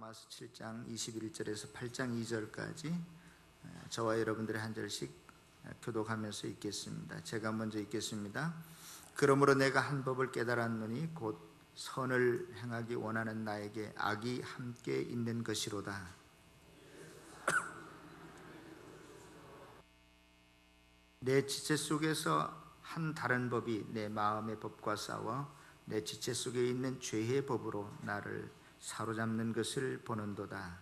로마서 7장 21절에서 8장 2절까지 저와 여러분들의 한 절씩 교독하면서 읽겠습니다. 제가 먼저 읽겠습니다. 그러므로 내가 한 법을 깨달았노니 곧 선을 행하기 원하는 나에게 악이 함께 있는 것이로다. 내 지체 속에서 한 다른 법이 내 마음의 법과 싸워 내 지체 속에 있는 죄의 법으로 나를 사로잡는 것을 보는도다.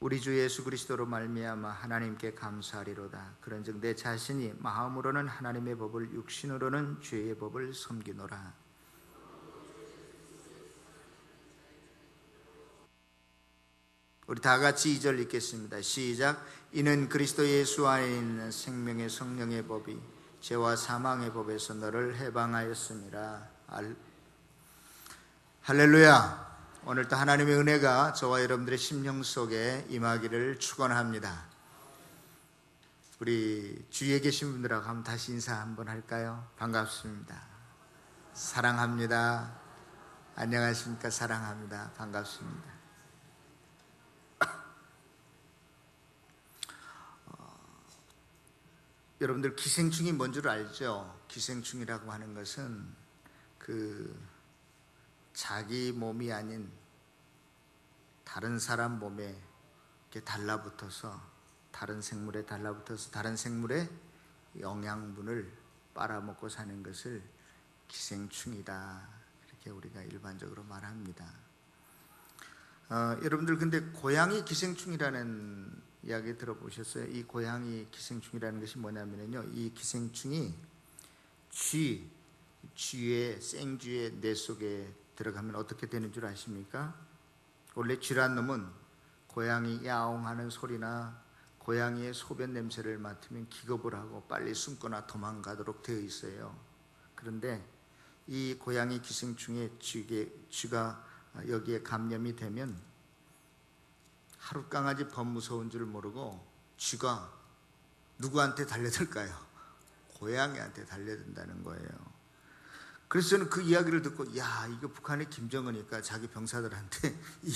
우리 주 예수 그리스도로 말미암아 하나님께 감사하리로다. 그런즉 내 자신이 마음으로는 하나님의 법을, 육신으로는 죄의 법을 섬기노라. 우리 다 같이 2절 읽겠습니다. 시작. 이는 그리스도 예수 안에 있는 생명의 성령의 법이 죄와 사망의 법에서 너를 해방하였습니다. 할렐루야. 오늘도 하나님의 은혜가 저와 여러분들의 심령 속에 임하기를 축원합니다. 우리 주위에 계신 분들하고 한번 다시 인사 한번 할까요? 반갑습니다. 사랑합니다. 안녕하십니까? 사랑합니다. 반갑습니다. 여러분들 기생충이 뭔 줄 알죠? 기생충이라고 하는 것은 자기 몸이 아닌 다른 사람 몸에 이렇게 달라붙어서 다른 생물에 달라붙어서 다른 생물의 영양분을 빨아먹고 사는 것을 기생충이다, 이렇게 우리가 일반적으로 말합니다. 여러분들 근데 고양이 기생충이라는 이야기 들어보셨어요? 이 고양이 기생충이라는 것이 뭐냐면요, 이 기생충이 생쥐의 뇌 속에 들어가면 어떻게 되는 줄 아십니까? 원래 쥐란 놈은 고양이 야옹하는 소리나 고양이의 소변 냄새를 맡으면 기겁을 하고 빨리 숨거나 도망가도록 되어 있어요. 그런데 이 고양이 기생충의 쥐가 여기에 감염이 되면 하루 강아지 법 무서운 줄 모르고 쥐가 누구한테 달려들까요? 고양이한테 달려든다는 거예요. 그래서 저는 그 이야기를 듣고, 야, 이거 북한의 김정은이니까 자기 병사들한테 이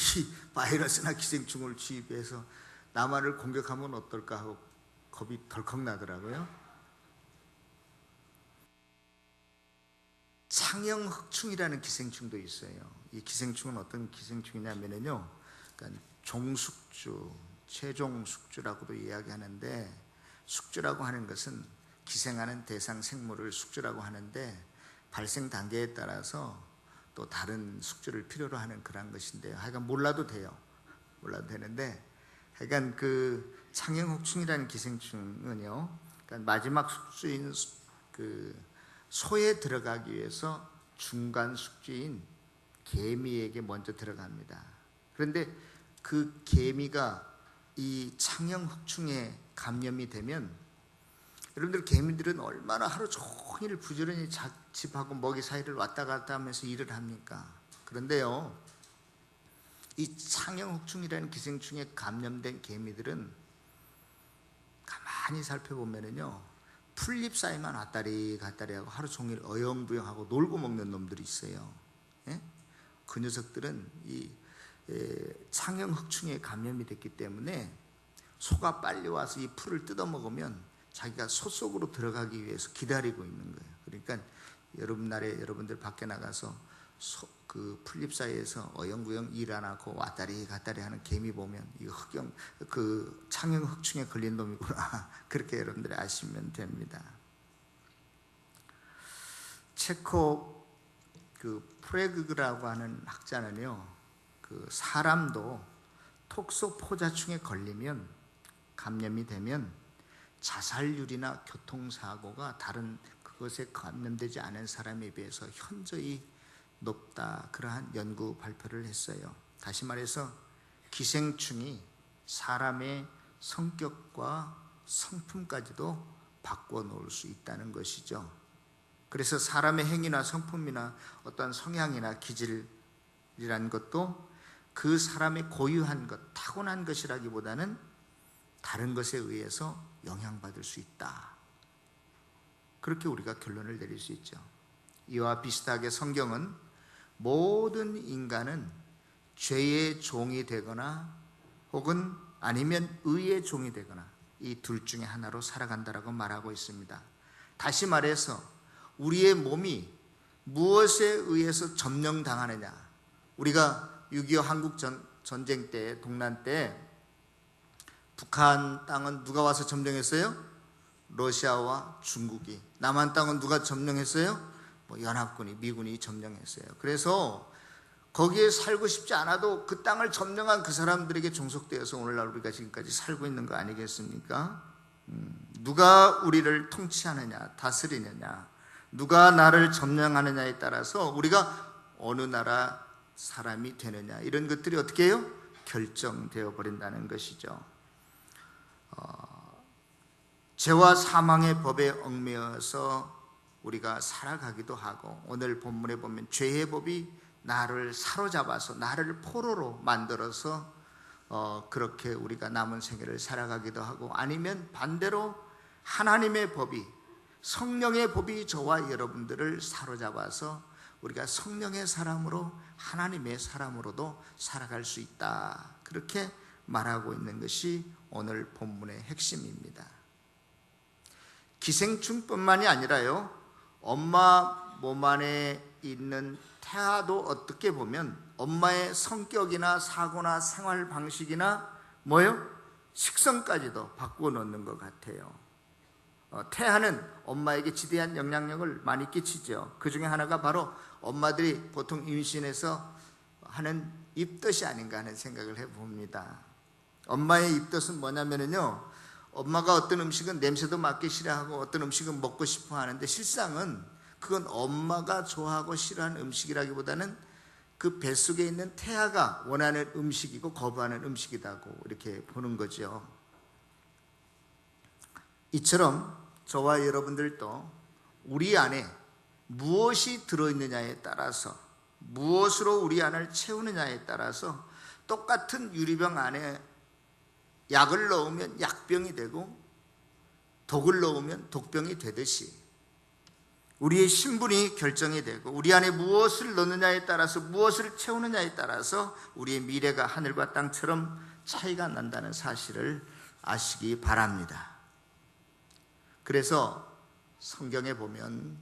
바이러스나 기생충을 주입해서 남한을 공격하면 어떨까 하고 겁이 덜컥 나더라고요. 창형흑충이라는 기생충도 있어요. 이 기생충은 어떤 기생충이냐면요, 그러니까 종숙주, 최종숙주라고도 이야기하는데, 숙주라고 하는 것은 기생하는 대상 생물을 숙주라고 하는데, 발생 단계에 따라서 또 다른 숙주를 필요로 하는 그런 것인데요. 하여간 몰라도 돼요. 몰라도 되는데, 하여간 그 창형혹충이라는 기생충은요, 그러니까 마지막 숙주인 소에 들어가기 위해서 중간 숙주인 개미에게 먼저 들어갑니다. 그런데 그 개미가 이 창형흑충에 감염이 되면, 여러분들 개미들은 얼마나 하루 종일 부지런히 집하고 먹이 사이를 왔다 갔다 하면서 일을 합니까? 그런데요, 이 창형흑충이라는 기생충에 감염된 개미들은 가만히 살펴보면요, 풀잎 사이만 왔다리 갔다리 하고 하루 종일 어영부영하고 놀고 먹는 놈들이 있어요. 예? 그 녀석들은 이 창형흑충에 감염이 됐기 때문에 소가 빨리 와서 이 풀을 뜯어 먹으면 자기가 소 속으로 들어가기 위해서 기다리고 있는 거예요. 그러니까 여러분들 밖에 나가서 그 풀잎 사이에서 어영부영 일 안 하고 왔다리 갔다리 하는 개미 보면 이 창형흑충에 걸린 놈이구나, 그렇게 여러분들이 아시면 됩니다. 체코 프레그라고 하는 학자는요, 사람도 톡소포자충에 걸리면, 감염이 되면 자살률이나 교통사고가 다른 그것에 감염되지 않은 사람에 비해서 현저히 높다, 그러한 연구 발표를 했어요. 다시 말해서 기생충이 사람의 성격과 성품까지도 바꿔놓을 수 있다는 것이죠. 그래서 사람의 행위나 성품이나 어떤 성향이나 기질이라는 것도 그 사람의 고유한 것, 타고난 것이라기보다는 다른 것에 의해서 영향받을 수 있다, 그렇게 우리가 결론을 내릴 수 있죠. 이와 비슷하게 성경은 모든 인간은 죄의 종이 되거나 혹은 아니면 의의 종이 되거나 이 둘 중에 하나로 살아간다라고 말하고 있습니다. 다시 말해서 우리의 몸이 무엇에 의해서 점령당하느냐, 우리가 6.25 한국 전쟁 때, 동란 때 북한 땅은 누가 와서 점령했어요? 러시아와 중국이. 남한 땅은 누가 점령했어요? 연합군이, 미군이 점령했어요. 그래서 거기에 살고 싶지 않아도 그 땅을 점령한 그 사람들에게 종속되어서 오늘날 우리가 지금까지 살고 있는 거 아니겠습니까? 누가 우리를 통치하느냐, 다스리느냐, 누가 나를 점령하느냐에 따라서 우리가 어느 나라 사람이 되느냐, 이런 것들이 어떻게 해요? 결정되어 버린다는 것이죠. 죄와 사망의 법에 얽매여서 우리가 살아가기도 하고, 오늘 본문에 보면 죄의 법이 나를 사로잡아서 나를 포로로 만들어서 그렇게 우리가 남은 생애를 살아가기도 하고, 아니면 반대로 하나님의 법이, 성령의 법이 저와 여러분들을 사로잡아서 우리가 성령의 사람으로, 하나님의 사람으로도 살아갈 수 있다, 그렇게 말하고 있는 것이 오늘 본문의 핵심입니다. 기생충뿐만이 아니라요, 엄마 몸 안에 있는 태아도 어떻게 보면 엄마의 성격이나 사고나 생활 방식이나 식성까지도 바꾸어 놓는 것 같아요. 태아는 엄마에게 지대한 영향력을 많이 끼치죠. 그 중에 하나가 바로 엄마들이 보통 임신해서 하는 입덧이 아닌가 하는 생각을 해봅니다. 엄마의 입덧은 뭐냐면요, 엄마가 어떤 음식은 냄새도 맡기 싫어하고 어떤 음식은 먹고 싶어 하는데, 실상은 그건 엄마가 좋아하고 싫어하는 음식이라기보다는 그 뱃속에 있는 태아가 원하는 음식이고 거부하는 음식이라고 이렇게 보는 거죠. 이처럼 저와 여러분들도 우리 안에 무엇이 들어있느냐에 따라서, 무엇으로 우리 안을 채우느냐에 따라서 똑같은 유리병 안에 약을 넣으면 약병이 되고 독을 넣으면 독병이 되듯이 우리의 신분이 결정이 되고, 우리 안에 무엇을 넣느냐에 따라서, 무엇을 채우느냐에 따라서 우리의 미래가 하늘과 땅처럼 차이가 난다는 사실을 아시기 바랍니다. 그래서 성경에 보면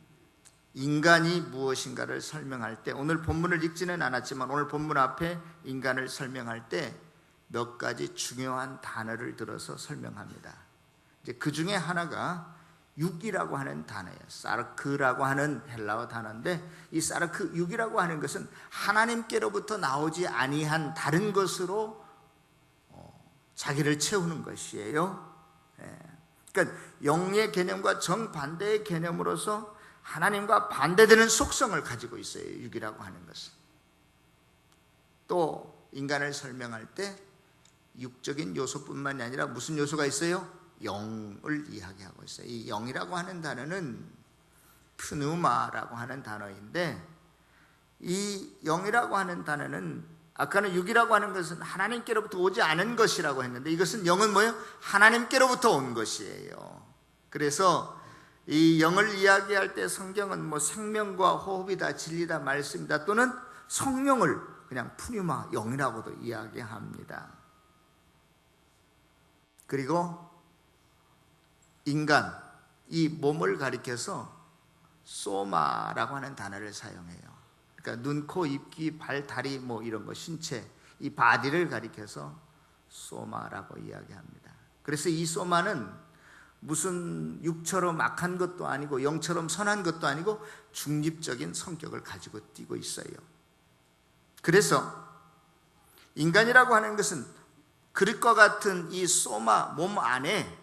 인간이 무엇인가를 설명할 때, 오늘 본문을 읽지는 않았지만 오늘 본문 앞에 인간을 설명할 때 몇 가지 중요한 단어를 들어서 설명합니다. 이제 그 중에 하나가 육이라고 하는 단어예요. 사르크라고 하는 헬라어 단어인데, 이 사르크, 육이라고 하는 것은 하나님께로부터 나오지 아니한 다른 것으로 자기를 채우는 것이에요. 그러니까 영의 개념과 정반대의 개념으로서 하나님과 반대되는 속성을 가지고 있어요, 육이라고 하는 것은. 또 인간을 설명할 때 육적인 요소뿐만이 아니라 무슨 요소가 있어요? 영을 이야기하고 있어요. 이 영이라고 하는 단어는 푸누마라고 하는 단어인데, 이 영이라고 하는 단어는, 아까는 육이라고 하는 것은 하나님께로부터 오지 않은 것이라고 했는데, 이것은 영은 뭐예요? 하나님께로부터 온 것이에요. 그래서 이 영을 이야기할 때 성경은 생명과 호흡이다, 진리다, 말씀이다, 또는 성령을 그냥 푸뉴마, 영이라고도 이야기합니다. 그리고 인간, 이 몸을 가리켜서 소마라고 하는 단어를 사용해요. 그러니까 눈, 코, 입, 귀, 발, 다리 이런 거, 신체, 이 바디를 가리켜서 소마라고 이야기합니다. 그래서 이 소마는 무슨 육처럼 악한 것도 아니고 영처럼 선한 것도 아니고 중립적인 성격을 가지고 뛰고 있어요. 그래서 인간이라고 하는 것은 그릇과 같은 이 소마, 몸 안에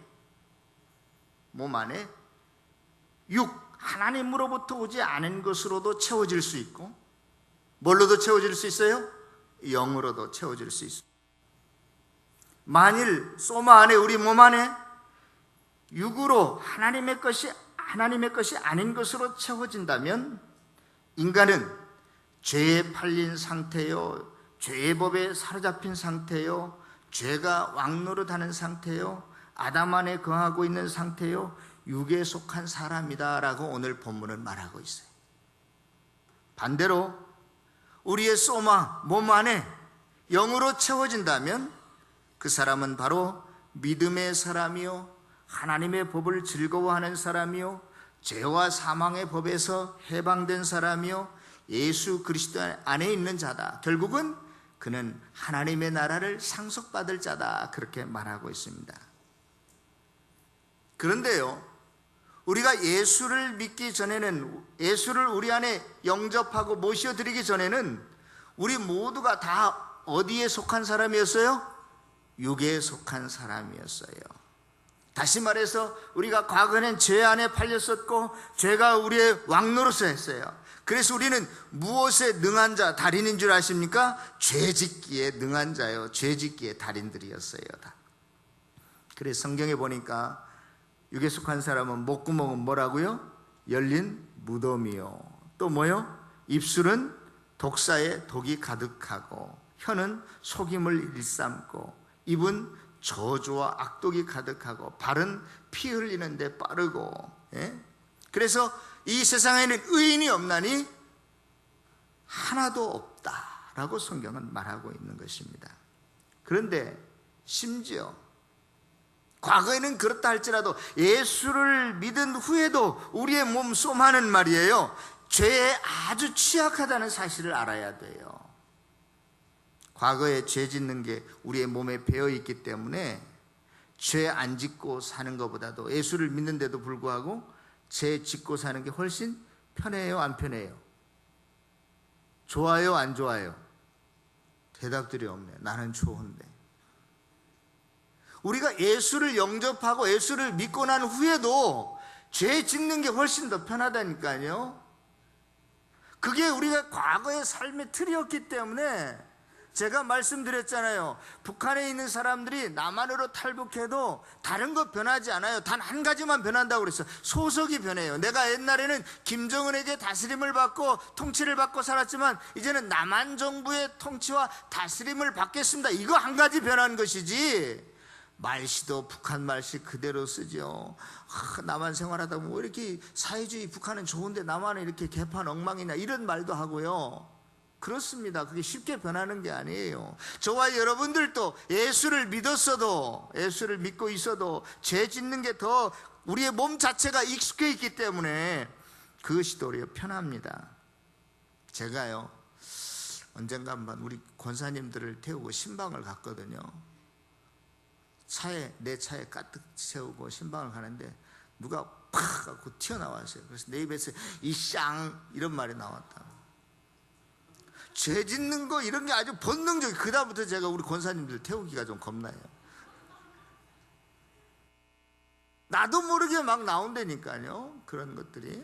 육, 하나님으로부터 오지 않은 것으로도 채워질 수 있고, 뭘로도 채워질 수 있어요? 영으로도 채워질 수 있어요. 만일 소마 안에, 우리 몸 안에 육으로 하나님의 것이 아닌 것으로 채워진다면 인간은 죄에 팔린 상태요, 죄의 법에 사로잡힌 상태요, 죄가 왕노릇하는 상태요, 아담 안에 거하고 있는 상태요, 육에 속한 사람이다 라고 오늘 본문은 말하고 있어요. 반대로 우리의 소마, 몸 안에 영으로 채워진다면 그 사람은 바로 믿음의 사람이요, 하나님의 법을 즐거워하는 사람이요, 죄와 사망의 법에서 해방된 사람이요, 예수 그리스도 안에 있는 자다. 결국은 그는 하나님의 나라를 상속받을 자다. 그렇게 말하고 있습니다. 그런데요, 우리가 예수를 믿기 전에는, 예수를 우리 안에 영접하고 모셔드리기 전에는 우리 모두가 다 어디에 속한 사람이었어요? 육에 속한 사람이었어요. 다시 말해서 우리가 과거에는 죄 안에 팔렸었고 죄가 우리의 왕노릇을 했어요. 그래서 우리는 무엇에 능한 자, 달인인 줄 아십니까? 죄짓기에 능한 자요, 죄짓기에 달인들이었어요. 다. 그래서 성경에 보니까 육에 속한 사람은 목구멍은 뭐라고요? 열린 무덤이요. 또 뭐요? 입술은 독사에 독이 가득하고, 혀는 속임을 일삼고, 입은 저주와 악독이 가득하고, 발은 피 흘리는데 빠르고. 그래서 이 세상에는 의인이 없나니 하나도 없다라고 성경은 말하고 있는 것입니다. 그런데 심지어 과거에는 그렇다 할지라도 예수를 믿은 후에도 우리의 몸 쏘마는 말이에요, 죄에 아주 취약하다는 사실을 알아야 돼요. 과거에 죄 짓는 게 우리의 몸에 배어 있기 때문에 죄 안 짓고 사는 것보다도, 예수를 믿는데도 불구하고 죄 짓고 사는 게 훨씬 편해요, 안 편해요? 좋아요, 안 좋아요? 대답들이 없네. 나는 좋은데. 우리가 예수를 영접하고 예수를 믿고 난 후에도 죄 짓는 게 훨씬 더 편하다니까요. 그게 우리가 과거의 삶의 틀이었기 때문에, 제가 말씀드렸잖아요. 북한에 있는 사람들이 남한으로 탈북해도 다른 거 변하지 않아요. 단 한 가지만 변한다고 그랬어요. 소속이 변해요. 내가 옛날에는 김정은에게 다스림을 받고 통치를 받고 살았지만 이제는 남한 정부의 통치와 다스림을 받겠습니다. 이거 한 가지 변한 것이지, 말씨도 북한 말씨 그대로 쓰죠. 남한 생활하다 보면 왜 이렇게 사회주의 북한은 좋은데 남한은 이렇게 개판 엉망이냐, 이런 말도 하고요. 그렇습니다. 그게 쉽게 변하는 게 아니에요. 저와 여러분들도 예수를 믿었어도, 예수를 믿고 있어도 죄 짓는 게 더 우리의 몸 자체가 익숙해 있기 때문에 그것이 더 우리가 편합니다. 제가요, 언젠가 한번 우리 권사님들을 태우고 신방을 갔거든요. 내 차에 가득 채우고 신방을 가는데 누가 팍 하고 튀어나왔어요. 그래서 내 입에서 이쌍 이런 말이 나왔다. 죄 짓는 거 이런 게 아주 본능적이. 그다음부터 제가 우리 권사님들 태우기가 좀 겁나요. 나도 모르게 막 나온다니까요, 그런 것들이.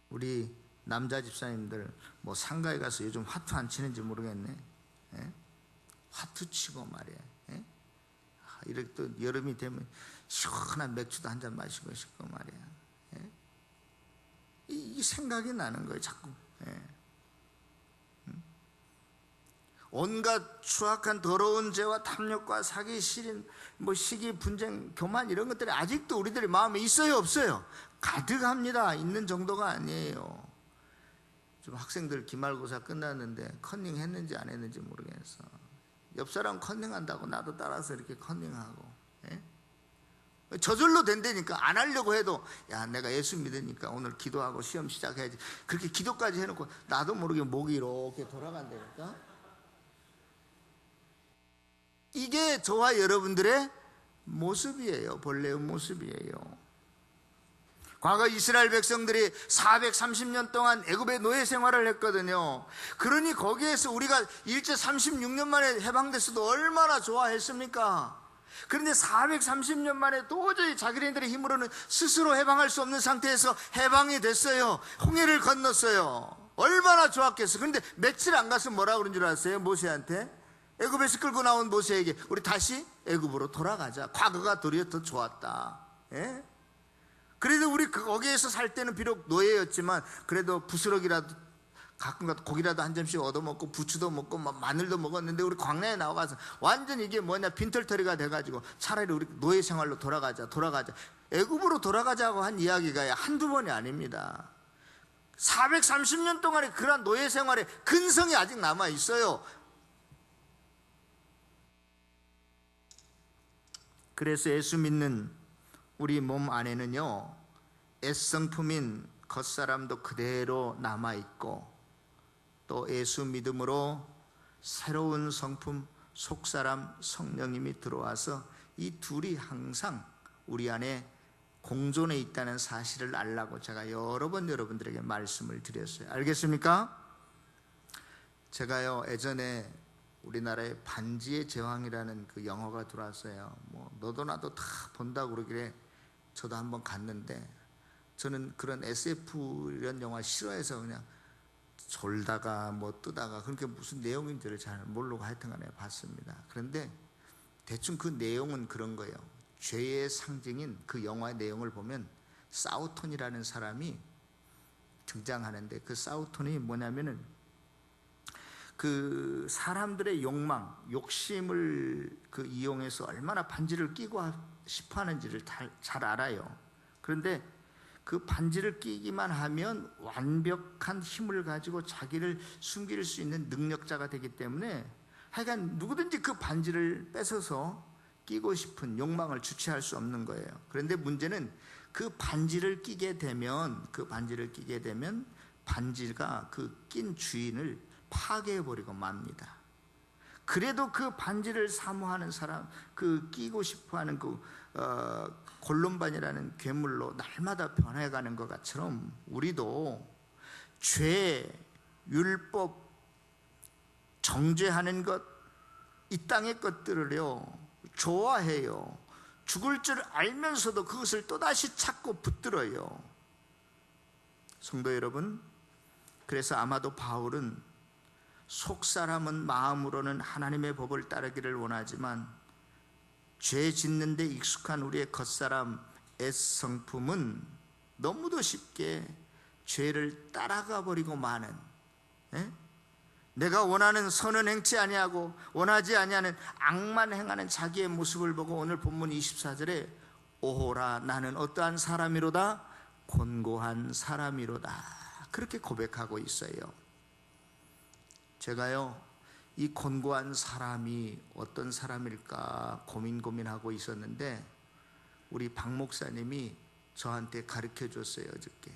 우리 남자 집사님들 뭐 상가에 가서 요즘 화투 안 치는지 모르겠네. 화투 치고 말이야. 이렇게 또 여름이 되면 시원한 맥주도 한 잔 마시고 싶고 말이야. 이 생각이 나는 거예요, 자꾸. 온갖 추악한 더러운 죄와 탐욕과 사기, 시린, 시기, 분쟁, 교만, 이런 것들이 아직도 우리들의 마음에 있어요, 없어요? 가득합니다. 있는 정도가 아니에요. 좀 학생들 기말고사 끝났는데 컨닝 했는지 안 했는지 모르겠어. 옆 사람 컨닝 한다고 나도 따라서 이렇게 컨닝하고. 저절로 된다니까. 안 하려고 해도, 야, 내가 예수 믿으니까 오늘 기도하고 시험 시작해야지. 그렇게 기도까지 해놓고 나도 모르게 목이 이렇게 돌아간다니까. 이게 저와 여러분들의 모습이에요. 본래의 모습이에요. 과거 이스라엘 백성들이 430년 동안 애굽의 노예 생활을 했거든요. 그러니 거기에서 우리가 일제 36년 만에 해방됐어도 얼마나 좋아했습니까? 그런데 430년 만에 도저히 자기네들의 힘으로는 스스로 해방할 수 없는 상태에서 해방이 됐어요. 홍해를 건넜어요. 얼마나 좋았겠어. 그런데 며칠 안 가서 뭐라 그런 줄 아세요? 모세한테, 애굽에서 끌고 나온 모세에게, 우리 다시 애굽으로 돌아가자. 과거가 도리어 더 좋았다. 그래도 우리 거기에서 살 때는 비록 노예였지만 그래도 부스럭이라도 가끔가다 고기라도 한 점씩 얻어먹고 부추도 먹고 마늘도 먹었는데 우리 광야에 나와가서 완전 이게 뭐냐 빈털터리가 돼가지고 차라리 우리 노예 생활로 돌아가자. 애굽으로 돌아가자고 한 이야기가 한두 번이 아닙니다. 430년 동안의 그런 노예 생활의 근성이 아직 남아 있어요. 그래서 예수 믿는 우리 몸 안에는요, 애성품인 겉사람도 그대로 남아 있고, 또 예수 믿음으로 새로운 성품 속사람 성령님이 들어와서 이 둘이 항상 우리 안에 공존해 있다는 사실을 알라고 제가 여러 번 여러분들에게 말씀을 드렸어요. 알겠습니까? 제가요 예전에 우리나라에 반지의 제왕이라는 그 영화가 들어왔어요. 뭐 너도 나도 다 본다고 그러길래 저도 한번 갔는데, 저는 그런 SF 이런 영화 싫어해서 그냥 졸다가 뭐 뜨다가 그렇게 무슨 내용인지를 잘 모르고 하여튼간에 봤습니다. 그런데 대충 그 내용은 그런 거예요. 죄의 상징인 그 영화의 내용을 보면 사우톤이라는 사람이 등장하는데, 그 사우톤이 뭐냐면은 그 사람들의 욕망, 욕심을 그 이용해서 얼마나 반지를 끼고 싶어 하는지를 잘 알아요. 그런데 그 반지를 끼기만 하면 완벽한 힘을 가지고 자기를 숨길 수 있는 능력자가 되기 때문에 하여간 누구든지 그 반지를 뺏어서 끼고 싶은 욕망을 주체할 수 없는 거예요. 그런데 문제는 그 반지를 끼게 되면 반지가 그 낀 주인을 파괴해버리고 맙니다. 그래도 그 반지를 사모하는 사람, 그 끼고 싶어하는 그 골룸반이라는 괴물로 날마다 변해가는 것 같처럼 우리도 죄, 율법, 정죄하는 것, 이 땅의 것들을요 좋아해요. 죽을 줄 알면서도 그것을 또다시 찾고 붙들어요. 성도 여러분, 그래서 아마도 바울은 속사람은 마음으로는 하나님의 법을 따르기를 원하지만 죄 짓는 데 익숙한 우리의 겉사람 애성품은 너무도 쉽게 죄를 따라가 버리고 마는, 내가 원하는 선은 행치 아니하고 원하지 아니하는 악만 행하는 자기의 모습을 보고 오늘 본문 24절에 오호라 나는 어떠한 사람이로다? 곤고한 사람이로다. 그렇게 고백하고 있어요. 제가요 이 곤고한 사람이 어떤 사람일까 고민하고 있었는데 우리 박 목사님이 저한테 가르쳐 줬어요. 어저께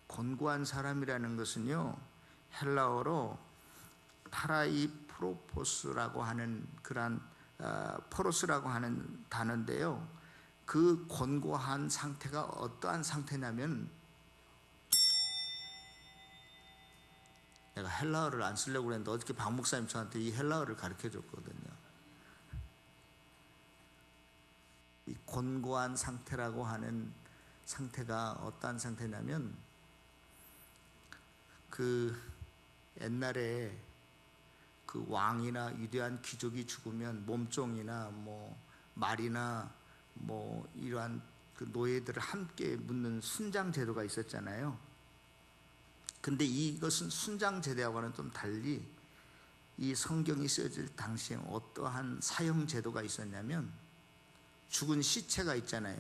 곤고한 사람이라는 것은요 헬라어로 파라이프로포스라고 하는 그런 포로스라고 하는 단어인데요, 그 곤고한 상태가 어떠한 상태냐면, 내가 헬라어를 안 쓰려고 그랬는데 어저께 박 목사님 저한테 이 헬라어를 가르쳐 줬거든요. 이 곤고한 상태라고 하는 상태가 어떠한 상태냐면, 그 옛날에 그 왕이나 위대한 귀족이 죽으면 몸종이나 뭐 말이나 뭐 이러한 그 노예들을 함께 묻는 순장 제도가 있었잖아요. 근데 이것은 순장 제도와는 좀 달리 이 성경이 쓰여질 당시에 어떠한 사형 제도가 있었냐면, 죽은 시체가 있잖아요.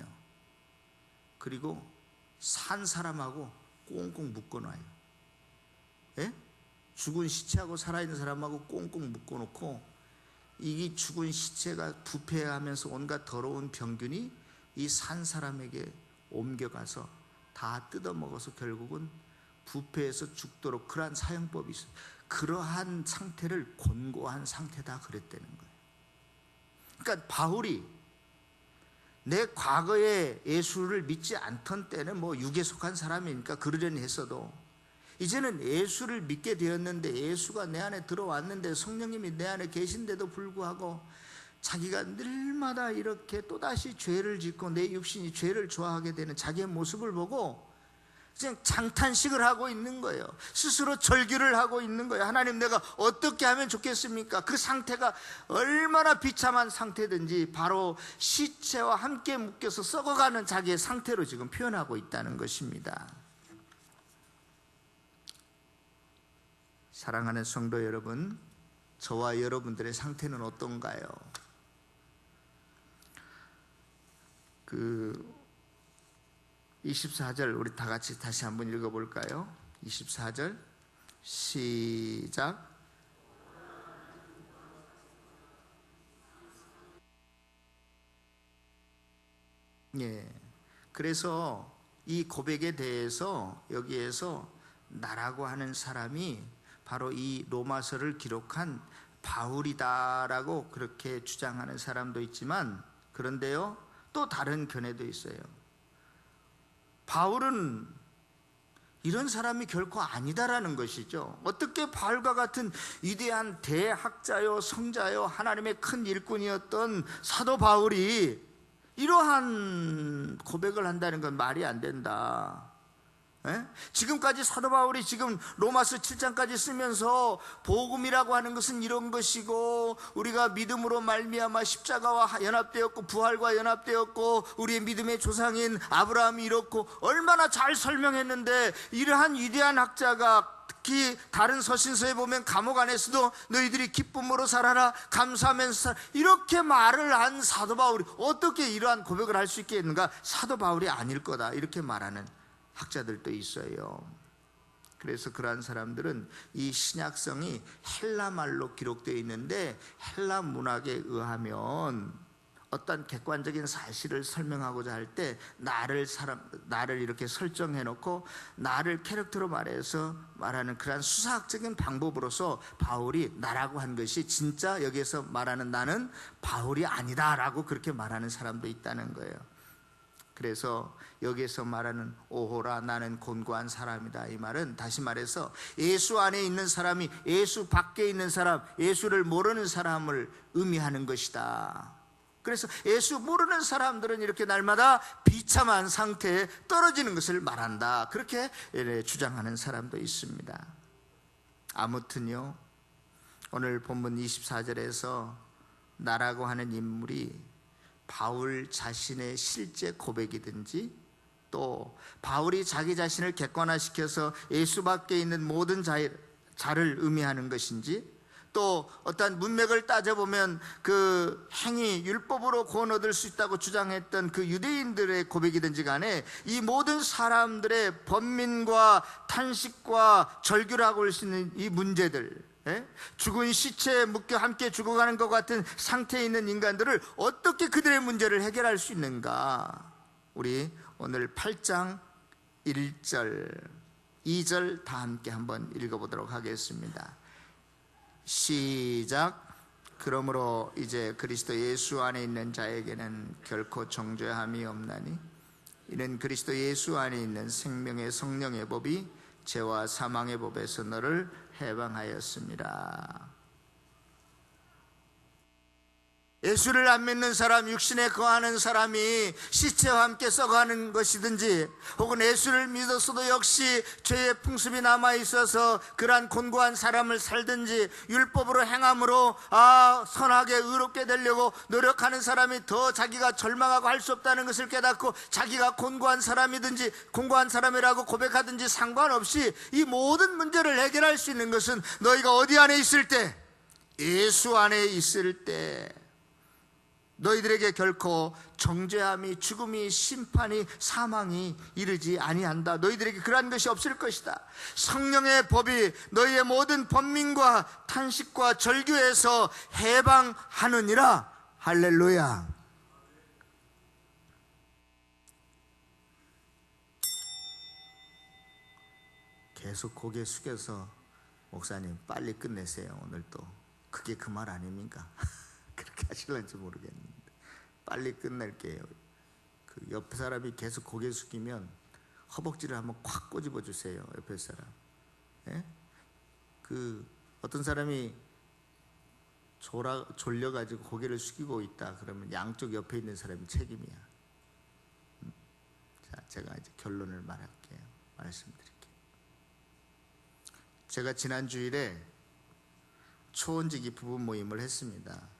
그리고 산 사람하고 꽁꽁 묶어놔요. 예? 죽은 시체하고 살아있는 사람하고 꽁꽁 묶어놓고, 이 죽은 시체가 부패하면서 온갖 더러운 병균이 이 산 사람에게 옮겨가서 다 뜯어먹어서 결국은 부패해서 죽도록 그러한 사형법이 있어요. 그러한 상태를 곤고한 상태다 그랬다는 거예요. 그러니까 바울이 내 과거에 예수를 믿지 않던 때는 뭐 육에 속한 사람이니까 그러려니 했어도, 이제는 예수를 믿게 되었는데, 예수가 내 안에 들어왔는데, 성령님이 내 안에 계신데도 불구하고 자기가 늘마다 이렇게 또다시 죄를 짓고 내 육신이 죄를 좋아하게 되는 자기의 모습을 보고 그냥 장탄식을 하고 있는 거예요. 스스로 절규를 하고 있는 거예요. 하나님, 내가 어떻게 하면 좋겠습니까? 그 상태가 얼마나 비참한 상태든지 바로 시체와 함께 묶여서 썩어가는 자기의 상태로 지금 표현하고 있다는 것입니다. 사랑하는 성도 여러분, 저와 여러분들의 상태는 어떤가요? 24절 우리 다 같이 다시 한번 읽어볼까요? 24절 시작. 예. 그래서 이 고백에 대해서 여기에서 나라고 하는 사람이 바로 이 로마서를 기록한 바울이다라고 그렇게 주장하는 사람도 있지만, 그런데요, 또 다른 견해도 있어요. 바울은 이런 사람이 결코 아니다라는 것이죠. 어떻게 바울과 같은 위대한 대학자요, 성자요, 하나님의 큰 일꾼이었던 사도 바울이 이러한 고백을 한다는 건 말이 안 된다. 지금까지 사도 바울이 지금 로마서 7장까지 쓰면서 복음이라고 하는 것은 이런 것이고, 우리가 믿음으로 말미암아 십자가와 연합되었고 부활과 연합되었고 우리의 믿음의 조상인 아브라함이 이렇고 얼마나 잘 설명했는데, 이러한 위대한 학자가 특히 다른 서신서에 보면 감옥 안에서도 너희들이 기쁨으로 살아라, 감사하면서 살아라, 이렇게 말을 한 사도 바울이 어떻게 이러한 고백을 할 수 있겠는가? 사도 바울이 아닐 거다 이렇게 말하는 학자들도 있어요. 그래서 그러한 사람들은 이 신약성이 헬라말로 기록되어 있는데, 헬라 문학에 의하면 어떤 객관적인 사실을 설명하고자 할 때 나를 이렇게 설정해 놓고 나를 캐릭터로 말하는 그러한 수사학적인 방법으로서 바울이 나라고 한 것이 진짜 여기에서 말하는 나는 바울이 아니다라고 그렇게 말하는 사람도 있다는 거예요. 그래서 여기에서 말하는 오호라 나는 곤고한 사람이다, 이 말은 다시 말해서 예수 안에 있는 사람이 예수 밖에 있는 사람, 예수를 모르는 사람을 의미하는 것이다. 그래서 예수 모르는 사람들은 이렇게 날마다 비참한 상태에 떨어지는 것을 말한다, 그렇게 주장하는 사람도 있습니다. 아무튼요, 오늘 본문 24절에서 나라고 하는 인물이 바울 자신의 실제 고백이든지, 또 바울이 자기 자신을 객관화시켜서 예수 밖에 있는 모든 자를 의미하는 것인지, 또 어떤 문맥을 따져보면 그 행위 율법으로 구원 얻을 수 있다고 주장했던 그 유대인들의 고백이든지 간에 이 모든 사람들의 번민과 탄식과 절규라고 할 수 있는 이 문제들, 죽은 시체에 묶여 함께 죽어가는 것 같은 상태에 있는 인간들을 어떻게 그들의 문제를 해결할 수 있는가? 우리 오늘 8장 1절 2절 다 함께 한번 읽어보도록 하겠습니다. 시작. 그러므로 이제 그리스도 예수 안에 있는 자에게는 결코 정죄함이 없나니, 이는 그리스도 예수 안에 있는 생명의 성령의 법이 죄와 사망의 법에서 너를 해방하였습니다. 예수를 안 믿는 사람, 육신에 거하는 사람이 시체와 함께 썩어가는 것이든지, 혹은 예수를 믿었어도 역시 죄의 풍습이 남아있어서 그러한 곤고한 사람을 살든지, 율법으로 행함으로 선하게 의롭게 되려고 노력하는 사람이 더 자기가 절망하고 할 수 없다는 것을 깨닫고 자기가 곤고한 사람이든지 곤고한 사람이라고 고백하든지 상관없이 이 모든 문제를 해결할 수 있는 것은 너희가 어디 안에 있을 때? 예수 안에 있을 때 너희들에게 결코 정죄함이, 죽음이, 심판이, 사망이 이르지 아니한다. 너희들에게 그러한 것이 없을 것이다. 성령의 법이 너희의 모든 번민과 탄식과 절규에서 해방하느니라. 할렐루야. 계속 고개 숙여서 목사님 빨리 끝내세요. 오늘 또 그게 그 말 아닙니까? 그렇게 하실런지 모르겠는데 빨리 끝낼게요. 그 옆 사람이 계속 고개 숙이면 허벅지를 한번 콱 꼬집어 주세요. 옆에 사람. 그 어떤 사람이 졸려가지고 고개를 숙이고 있다 그러면 양쪽 옆에 있는 사람이 책임이야. 자, 제가 이제 결론을 말씀드릴게요. 제가 지난 주일에 초원지기 부부 모임을 했습니다.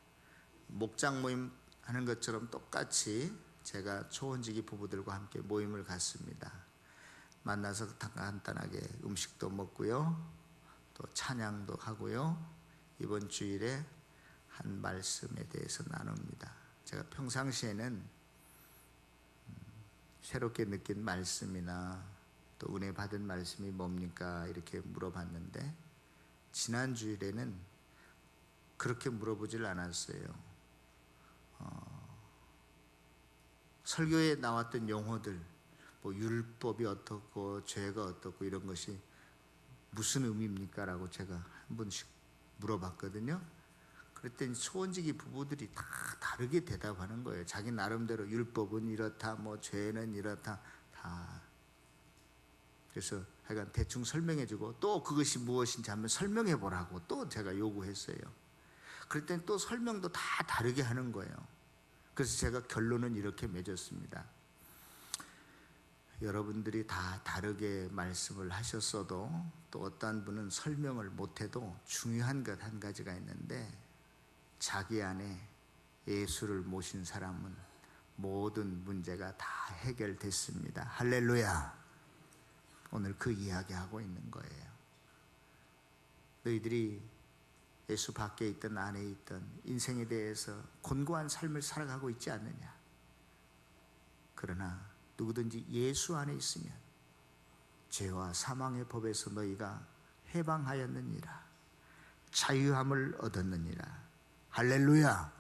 목장 모임 하는 것처럼 똑같이 제가 초원지기 부부들과 함께 모임을 갔습니다. 만나서 간단하게 음식도 먹고요, 또 찬양도 하고요. 이번 주일에 한 말씀에 대해서 나눕니다. 제가 평상시에는 새롭게 느낀 말씀이나 또 은혜 받은 말씀이 뭡니까? 이렇게 물어봤는데 지난 주일에는 그렇게 물어보질 않았어요. 설교에 나왔던 용어들, 뭐 율법이 어떻고 죄가 어떻고 이런 것이 무슨 의미입니까? 라고 제가 한 번씩 물어봤거든요. 그랬더니 소원지기 부부들이 다 다르게 대답하는 거예요. 자기 나름대로 율법은 이렇다, 뭐 죄는 이렇다, 다. 그래서 하여간 대충 설명해주고 또 그것이 무엇인지 한번 설명해보라고 또 제가 요구했어요. 그랬더니 또 설명도 다 다르게 하는 거예요. 그래서 제가 결론은 이렇게 맺었습니다. 여러분들이 다 다르게 말씀을 하셨어도 또 어떤 분은 설명을 못해도 중요한 것 한 가지가 있는데 자기 안에 예수를 모신 사람은 모든 문제가 다 해결됐습니다. 할렐루야. 오늘 그 이야기하고 있는 거예요. 너희들이 예수 밖에 있든 안에 있든 인생에 대해서 곤고한 삶을 살아가고 있지 않느냐. 그러나 누구든지 예수 안에 있으면 죄와 사망의 법에서 너희가 해방하였느니라. 자유함을 얻었느니라. 할렐루야.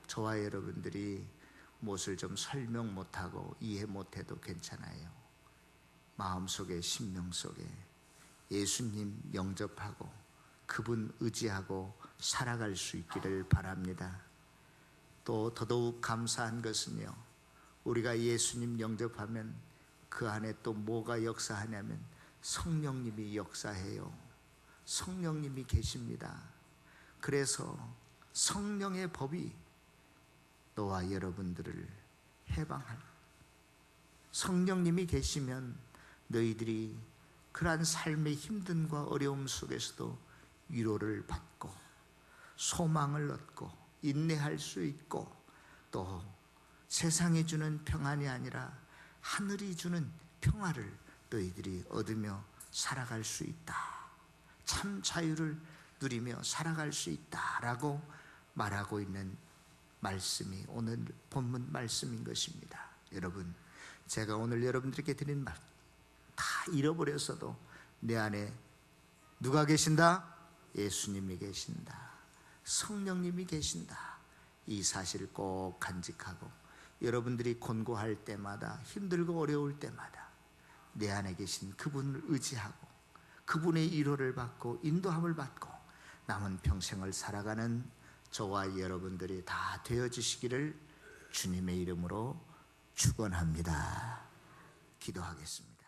저와 여러분들이 무엇을 좀 설명 못하고 이해 못해도 괜찮아요. 마음속에 심령 속에 예수님 영접하고 그분 의지하고 살아갈 수 있기를 바랍니다. 또 더더욱 감사한 것은요, 우리가 예수님 영접하면 그 안에 또 뭐가 역사하냐면 성령님이 역사해요. 성령님이 계십니다. 그래서 성령의 법이 너와 여러분들을 해방할, 성령님이 계시면 너희들이 그러한 삶의 힘듦과 어려움 속에서도 위로를 받고 소망을 얻고 인내할 수 있고 또 세상이 주는 평안이 아니라 하늘이 주는 평화를 너희들이 얻으며 살아갈 수 있다. 참 자유를 누리며 살아갈 수 있다라고 말하고 있는 말씀이 오늘 본문 말씀인 것입니다. 여러분, 제가 오늘 여러분들에게 드린 말 다 잃어버렸어도 내 안에 누가 계신다? 예수님이 계신다. 성령님이 계신다. 이 사실을 꼭 간직하고 여러분들이 곤고할 때마다 힘들고 어려울 때마다 내 안에 계신 그분을 의지하고 그분의 위로를 받고 인도함을 받고 남은 평생을 살아가는 저와 여러분들이 다 되어주시기를 주님의 이름으로 축원합니다. 기도하겠습니다.